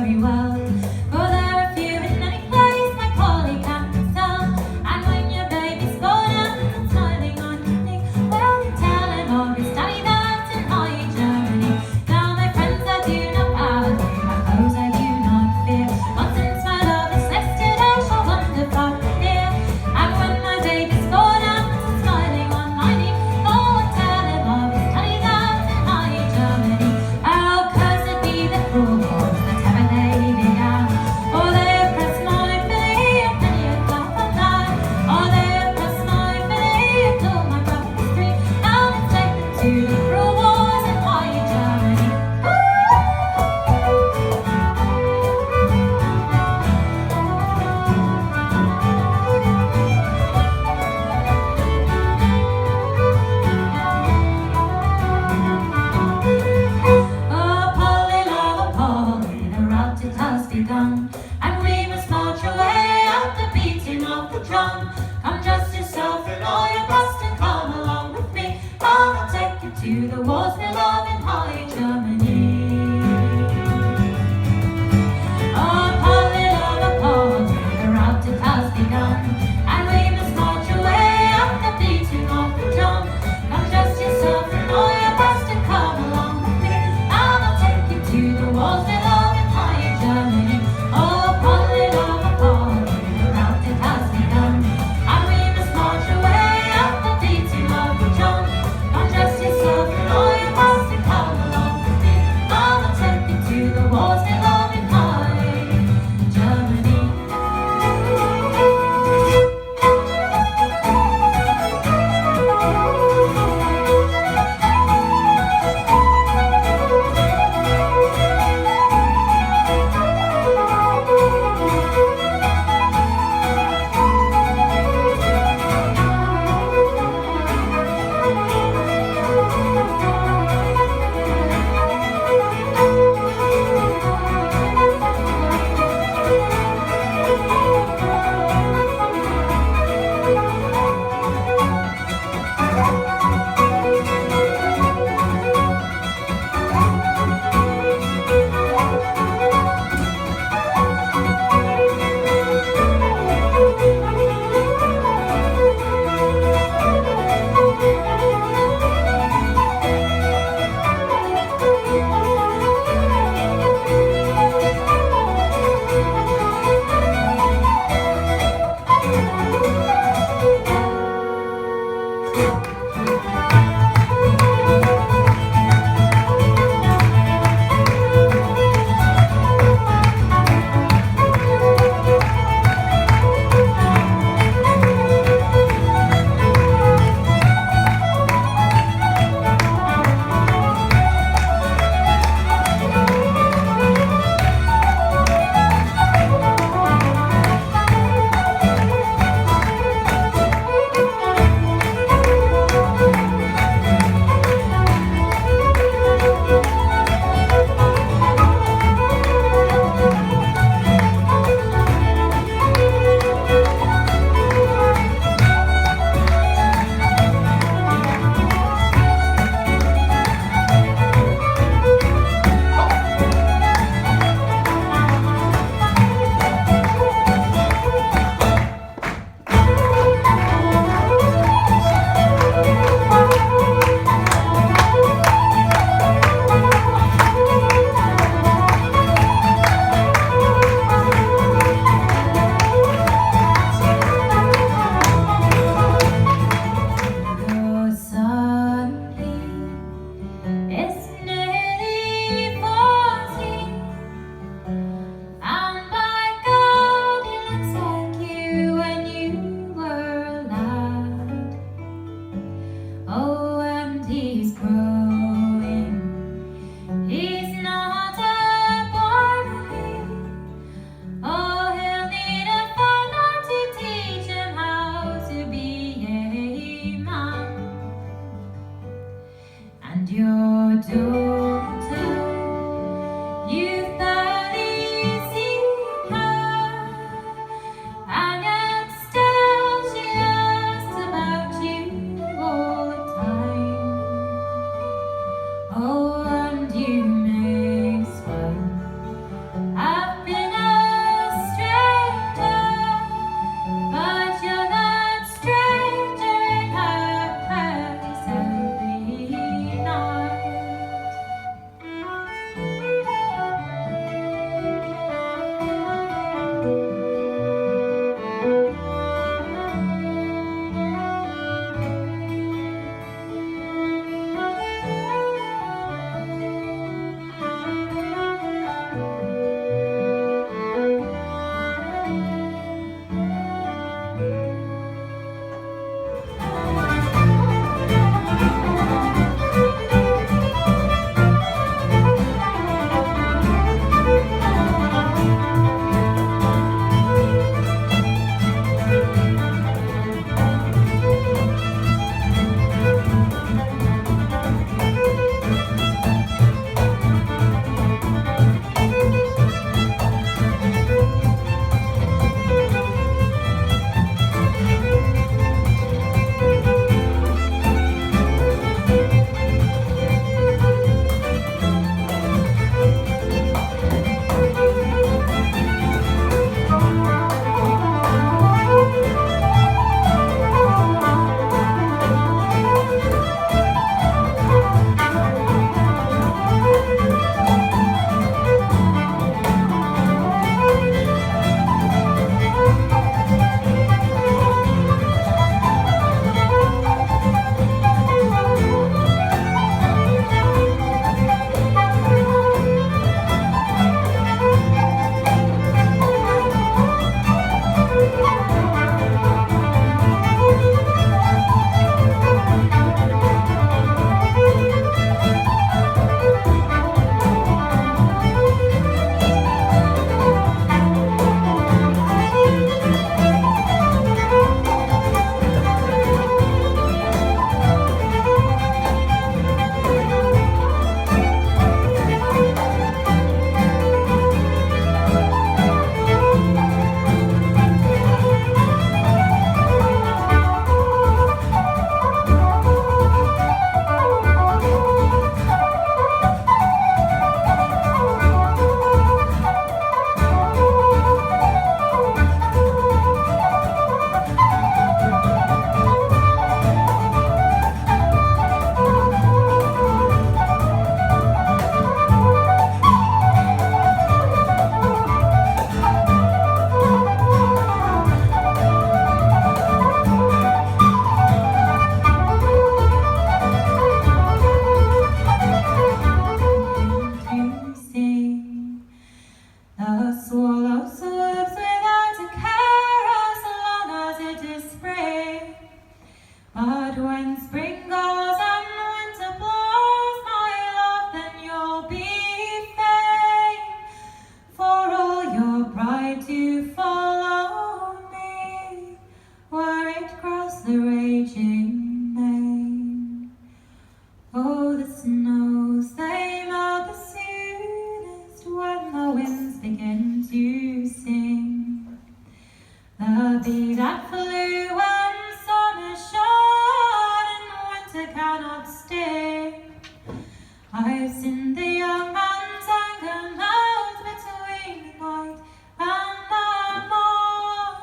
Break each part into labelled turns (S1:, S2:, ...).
S1: very well. For there are few in any place my Polly can tell. And when your baby's born and smiling on your knee, well, you tell him of his daddy that's in high Germany. Now, my friends, I do not bow to my foes, I do not fear. Not since my love is listed, I shall wander far from here. And when my baby's born and smiling on my knee, oh, I tell him of his daddy that's in high Germany. How cursed be the cruel wars that ever they began, for they oppress my Billy, and many a cloud of night. Oh, they oppress my Billy, till my brother's free. Now let's take them to the cruel wars in high Germany. Oh, Polly, love, oh, Polly, the rout it has begun, and we must march away at the beating of the drum. Come, dress yourself in all your best and come along with me. I'll take you to the wars we love in high Germany. Oh, Polly, love, oh, Polly, the rout it has begun, and we must march away at the beating of the drum. Come, dress yourself in all your best and come along with me. I'll take you to the wars we love in high Germany. Oh, Polly, love, oh, Polly, the rout it has begun, and we must march away at the beating of the drum. Come, dress yourself in all your best swallow swoops without a care as long as it is spring. But when spring goes and winter blows, my love, then you'll be fain for all your pride to follow me, were it cross the raging main. Oh, the snows, they melt the soonest when the winds begin to sing. The bee that flew when summer shone and winter cannot sting. I've seen the young man's anger melt between the night and the morn,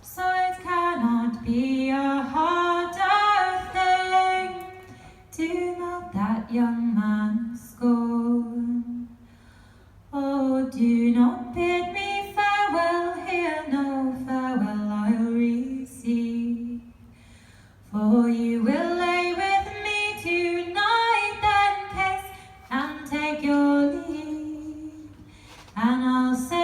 S1: so it cannot be a harder thing to melt that young man's scorn. Oh, do not bid me farewell here, no farewell I'll receive, for you will lay with me tonight, then kiss and take your leave, and I'll say